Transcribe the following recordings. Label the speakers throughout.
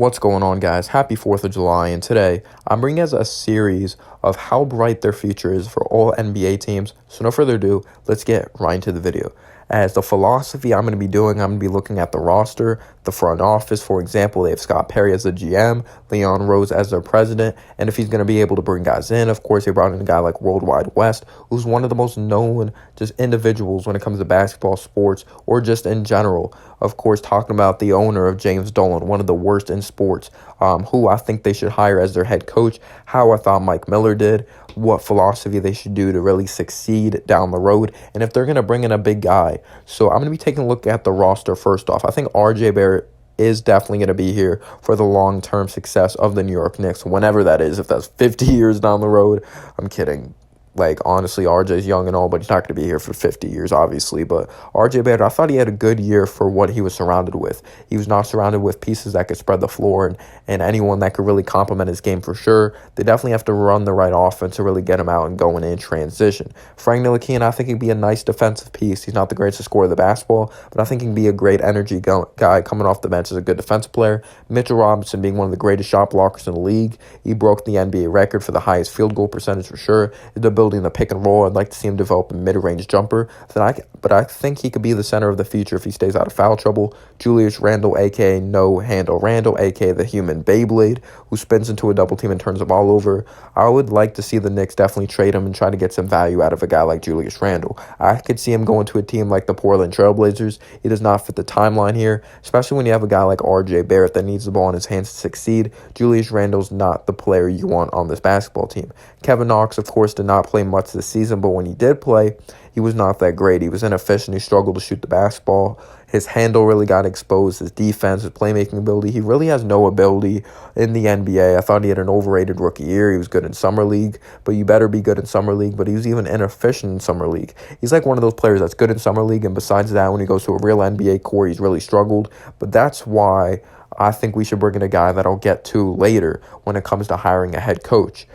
Speaker 1: What's going on, guys? Happy 4th of July, and today I'm bringing us a series of how bright their future is for all NBA teams. So no further ado, let's get right into the video. As the philosophy I'm going to be doing, I'm going to be looking at the roster, the front office. For example, they have Scott Perry as the GM, Leon Rose as their president, and if he's going to be able to bring guys in. Of course, they brought in a guy like Worldwide West, who's one of the most known just individuals when it comes to basketball, sports, or just in general. Of course, talking about the owner of James Dolan, one of the worst in sports, who I think they should hire as their head coach, how I thought Mike Miller did, what philosophy they should do to really succeed down the road, and if they're going to bring in a big guy. So I'm going to be taking a look at the roster first off. I think RJ Barrett is definitely going to be here for the long-term success of the New York Knicks, whenever that is. If that's 50 years down the road, I'm kidding. Like, honestly, RJ's young and all, but he's not going to be here for 50 years, obviously. But RJ Barrett, I thought he had a good year for what he was surrounded with. He was not surrounded with pieces that could spread the floor and anyone that could really complement his game for sure. They definitely have to run the right offense to really get him out and going in transition. Frank Ntilikina, I think he'd be a nice defensive piece. He's not the greatest scorer of the basketball, but I think he can be a great energy guy coming off the bench as a good defensive player. Mitchell Robinson being one of the greatest shot blockers in the league. He broke the NBA record for the highest field goal percentage for sure. Building the pick and roll. I'd like to see him develop a mid-range jumper. But I think he could be the center of the future if he stays out of foul trouble. Julius Randle, a.k.a. No Handle Randle, a.k.a. the human Beyblade, who spins into a double team and turns the ball over. I would like to see the Knicks definitely trade him and try to get some value out of a guy like Julius Randle. I could see him going to a team like the Portland Trailblazers. He does not fit the timeline here, especially when you have a guy like RJ Barrett that needs the ball in his hands to succeed. Julius Randle's not the player you want on this basketball team. Kevin Knox, of course, did not play much this season, but when he did play, he was not that great. He was inefficient. He struggled to shoot the basketball. His handle really got exposed. His defense, his playmaking ability. He really has no ability in the NBA. I thought he had an overrated rookie year. He was good in Summer League, but you better be good in Summer League. But he was even inefficient in Summer League. He's like one of those players that's good in Summer League, and besides that, when he goes to a real NBA court, he's really struggled. But that's why I think we should bring in a guy that I'll get to later when it comes to hiring a head coach.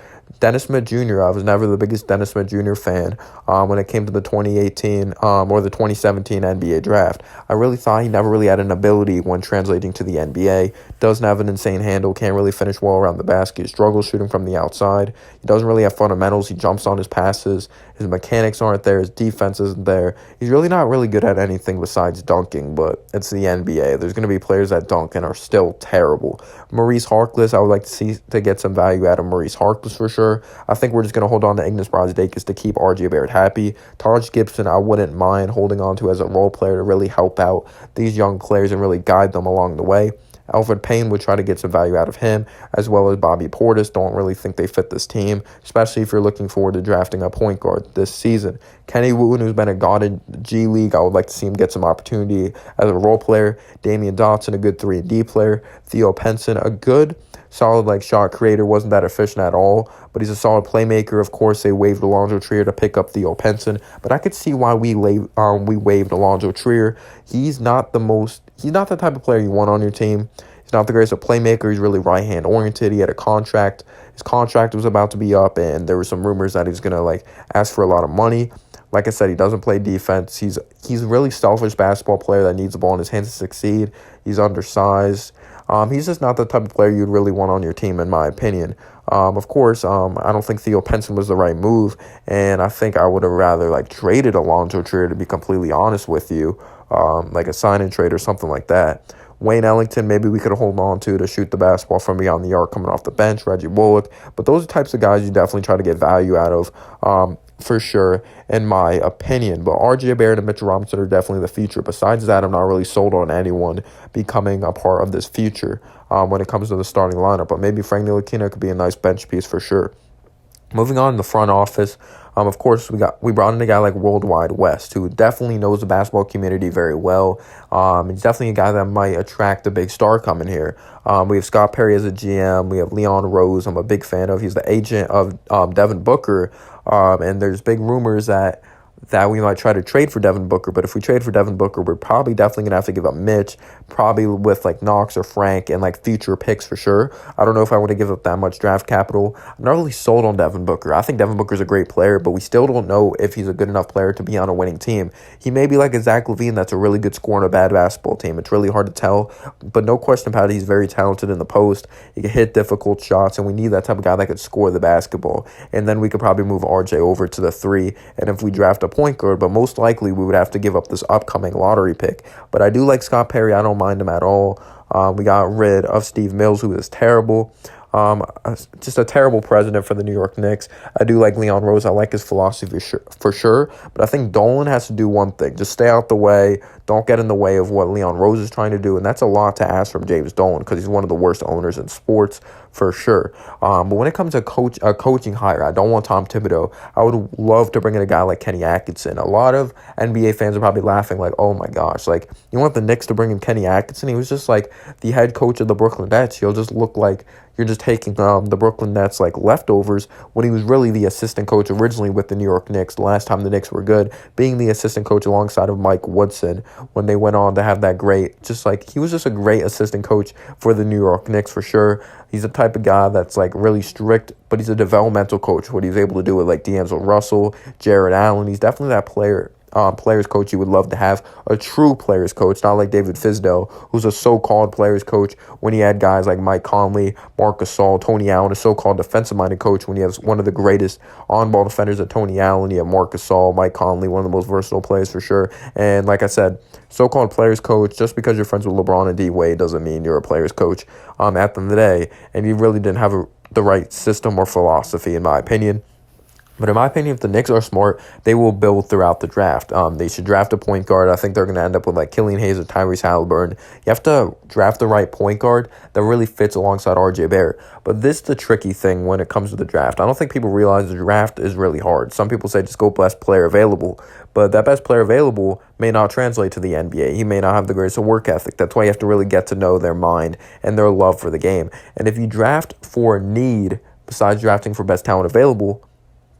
Speaker 1: Dennis Smith Jr., I was never the biggest Dennis Smith Jr. fan when it came to the 2018 or the 2017 NBA draft. I really thought he never really had an ability when translating to the NBA. Doesn't have an insane handle, can't really finish well around the basket, struggles shooting from the outside. He doesn't really have fundamentals. He jumps on his passes. His mechanics aren't there. His defense isn't there. He's really not really good at anything besides dunking, but it's the NBA. There's going to be players that dunk and are still terrible. Maurice Harkless, I would like to see to get some value out of Maurice Harkless for sure. I think we're just going to hold on to Ignas Brazdeikis to keep RJ Barrett happy. Taj Gibson, I wouldn't mind holding on to as a role player to really help out these young players and really guide them along the way. Alfred Payne would try to get some value out of him, as well as Bobby Portis. Don't really think they fit this team, especially if you're looking forward to drafting a point guard this season. Kenny Wooten, who's been a god in G League, I would like to see him get some opportunity as a role player. Damian Dotson, a good 3-and-D player. Theo Penson, a good solid shot creator, wasn't that efficient at all, but he's a solid playmaker. Of course, they waived Alonzo Trier to pick up Theo Penson, but I could see why we waived Alonzo Trier. He's not the type of player you want on your team. He's not the greatest playmaker. He's really right-hand oriented. He had a contract. His contract was about to be up, and there were some rumors that he was gonna ask for a lot of money. Like I said, he doesn't play defense. He's a really selfish basketball player that needs the ball in his hands to succeed. He's undersized. He's just not the type of player you'd really want on your team, in my opinion. Of course, I don't think Theo Penson was the right move, and I think I would have rather traded Alonzo Trier, to be completely honest with you, like a sign-in trade or something like that. Wayne Ellington, maybe we could hold on to shoot the basketball from beyond the arc coming off the bench. Reggie Bullock, but those are types of guys you definitely try to get value out of, for sure, in my opinion. But RJ Barrett and Mitchell Robinson are definitely the future. Besides that, I'm not really sold on anyone becoming a part of this future when it comes to the starting lineup. But maybe Frank Ntilikina could be a nice bench piece for sure. Moving on in the front office, of course, we brought in a guy like Worldwide West, who definitely knows the basketball community very well. He's definitely a guy that might attract a big star coming here. We have Scott Perry as a GM. We have Leon Rose, I'm a big fan of. He's the agent of Devin Booker. And there's big rumors that that we might try to trade for Devin Booker. But if we trade for Devin Booker, we're probably definitely going to have to give up Mitch, probably with like Knox or Frank and like future picks for sure. I don't know if I want to give up that much draft capital. I'm not really sold on Devin Booker. I think Devin Booker's a great player, but we still don't know if he's a good enough player to be on a winning team. He may be like a Zach LaVine that's a really good scorer on a bad basketball team. It's really hard to tell, but no question about it, he's very talented in the post. He can hit difficult shots, and we need that type of guy that could score the basketball. And then we could probably move RJ over to the 3, and if we draft a point guard, but most likely we would have to give up this upcoming lottery pick. But I do like Scott Perry. I don't mind him at all. We got rid of Steve Mills, who is terrible. Just a terrible president for the New York Knicks. I do like Leon Rose. I like his philosophy for sure. But I think Dolan has to do one thing. Just stay out the way. Don't get in the way of what Leon Rose is trying to do. And that's a lot to ask from James Dolan because he's one of the worst owners in sports for sure. But when it comes to coaching hire, I don't want Tom Thibodeau. I would love to bring in a guy like Kenny Atkinson. A lot of NBA fans are probably laughing like, oh my gosh, like you want the Knicks to bring in Kenny Atkinson? He was just like the head coach of the Brooklyn Nets. He'll just look like you're just taking the Brooklyn Nets like leftovers when he was really the assistant coach originally with the New York Knicks. The last time the Knicks were good, being the assistant coach alongside of Mike Woodson when they went on to have that great, just like he was just a great assistant coach for the New York Knicks for sure. He's the type of guy that's like really strict, but he's a developmental coach. What he's able to do with like D'Angelo Russell, Jared Allen, he's definitely that players coach you would love to have, a true players coach, not like David Fizdale, who's a so-called players coach when he had guys like Mike Conley, Marc Gasol, Tony Allen, a so-called defensive-minded coach when he has one of the greatest on-ball defenders of Tony Allen. You have Marc Gasol, Mike Conley, one of the most versatile players for sure. And like I said, so-called players coach, just because you're friends with LeBron and D-Wade doesn't mean you're a players coach at the end of the day. And he really didn't have the right system or philosophy, in my opinion. But in my opinion, if the Knicks are smart, they will build throughout the draft. They should draft a point guard. I think they're going to end up with like Killian Hayes or Tyrese Halliburton. You have to draft the right point guard that really fits alongside RJ Barrett. But this is the tricky thing when it comes to the draft. I don't think people realize the draft is really hard. Some people say just go best player available. But that best player available may not translate to the NBA. He may not have the greatest work ethic. That's why you have to really get to know their mind and their love for the game. And if you draft for need, besides drafting for best talent available,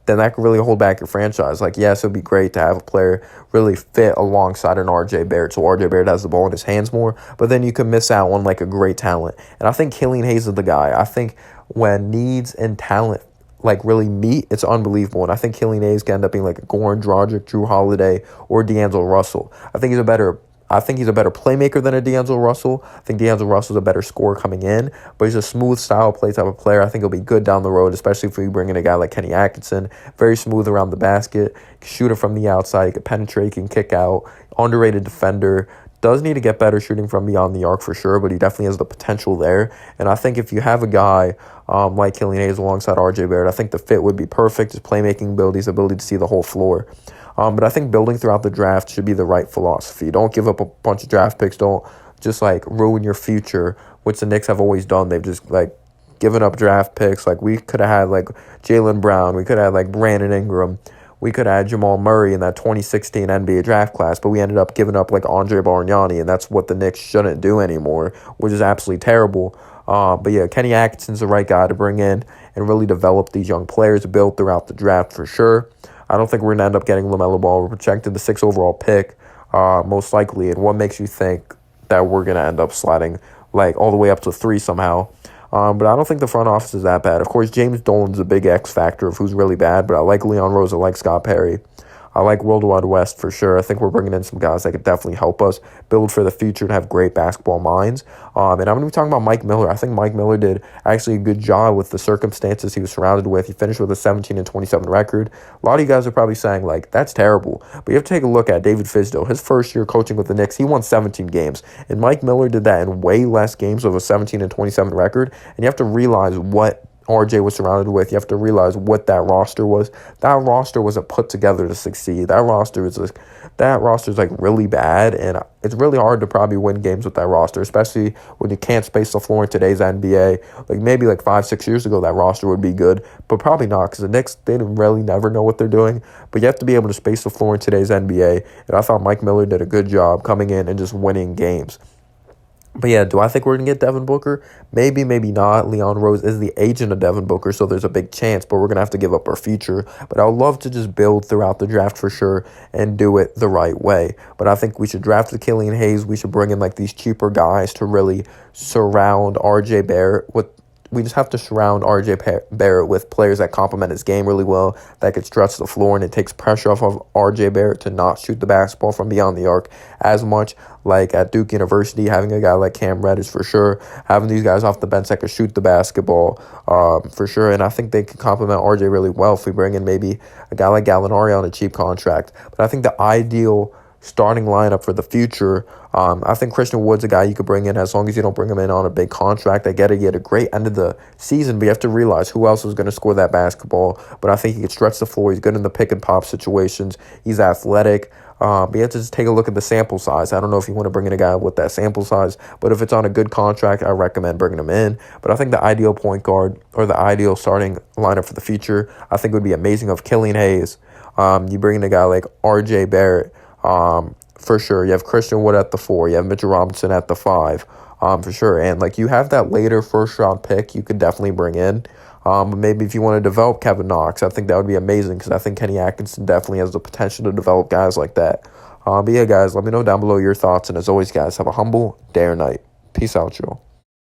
Speaker 1: then that could really hold back your franchise. Like, yes, it would be great to have a player really fit alongside an RJ Barrett, so RJ Barrett has the ball in his hands more, but then you could miss out on, like, a great talent. And I think Killian Hayes is the guy. I think when needs and talent, like, really meet, it's unbelievable. And I think Killian Hayes can end up being, like, a Goran Dragic, Drew Holiday, or D'Angelo Russell. I think he's a better playmaker than a D'Angelo Russell. I think D'Angelo Russell's a better scorer coming in, but he's a smooth style play type of player. I think he'll be good down the road, especially if we bring in a guy like Kenny Atkinson. Very smooth around the basket, shoot it from the outside, he can penetrate, he can kick out, underrated defender. Does need to get better shooting from beyond the arc for sure, but he definitely has the potential there. And I think if you have a guy like Killian Hayes alongside RJ Barrett, I think the fit would be perfect. His playmaking ability, his ability to see the whole floor. But I think building throughout the draft should be the right philosophy. Don't give up a bunch of draft picks. Don't just like ruin your future, which the Knicks have always done. They've just like given up draft picks. Like we could have had like Jaylen Brown. We could have had like Brandon Ingram. We could have had Jamal Murray in that 2016 NBA draft class, but we ended up giving up like Andre Bargnani, and that's what the Knicks shouldn't do anymore, which is absolutely terrible. But yeah, Kenny Atkinson's the right guy to bring in and really develop these young players, build throughout the draft for sure. I don't think we're going to end up getting LaMelo Ball. We're projected the 6th overall pick, most likely. And what makes you think that we're going to end up sliding like all the way up to 3 somehow? But I don't think the front office is that bad. Of course, James Dolan's a big X factor of who's really bad, but I like Leon Rose. I like Scott Perry. I like World Wide West for sure. I think we're bringing in some guys that could definitely help us build for the future and have great basketball minds. And I'm going to be talking about Mike Miller. I think Mike Miller did actually a good job with the circumstances he was surrounded with. He finished with a 17-27 record. A lot of you guys are probably saying, like, that's terrible. But you have to take a look at David Fizdale. His first year coaching with the Knicks, he won 17 games. And Mike Miller did that in way less games with a 17-27 record. And you have to realize what RJ was surrounded with. You have to realize what that roster was. That roster wasn't put together to succeed. That roster is like really bad, and it's really hard to probably win games with that roster, especially when you can't space the floor in today's NBA. Like maybe like 5-6 years ago, that roster would be good, but probably not because the Knicks, they really never know what they're doing. But you have to be able to space the floor in today's NBA, and I thought Mike Miller did a good job coming in and just winning games. But yeah, do I think we're going to get Devin Booker? Maybe, maybe not. Leon Rose is the agent of Devin Booker, so there's a big chance, but we're going to have to give up our future. But I would love to just build throughout the draft for sure and do it the right way. But I think we should draft the Killian Hayes. We should bring in like these cheaper guys to really surround RJ Barrett with. We just have to surround Barrett with players that complement his game really well, that could stretch the floor, and it takes pressure off of RJ Barrett to not shoot the basketball from beyond the arc as much. Like at Duke University, having a guy like Cam Reddish for sure, having these guys off the bench that could shoot the basketball for sure, and I think they can complement RJ really well if we bring in maybe a guy like Gallinari on a cheap contract. But I think the ideal starting lineup for the future. I think Christian Wood's a guy you could bring in as long as you don't bring him in on a big contract. I get it, he had a great end of the season, but you have to realize who else is going to score that basketball. But I think he could stretch the floor. He's good in the pick and pop situations. He's athletic. But you have to just take a look at the sample size. I don't know if you want to bring in a guy with that sample size, but if it's on a good contract, I recommend bringing him in. But I think the ideal point guard or the ideal starting lineup for the future, I think would be amazing of Killian Hayes. You bring in a guy like RJ Barrett. For sure. You have Christian Wood at the 4. You have Mitchell Robinson at the 5. For sure. And like you have that later first round pick you could definitely bring in. Maybe if you want to develop Kevin Knox, I think that would be amazing because I think Kenny Atkinson definitely has the potential to develop guys like that. But yeah, guys, let me know down below your thoughts. And as always, guys, have a humble day or night. Peace out, y'all.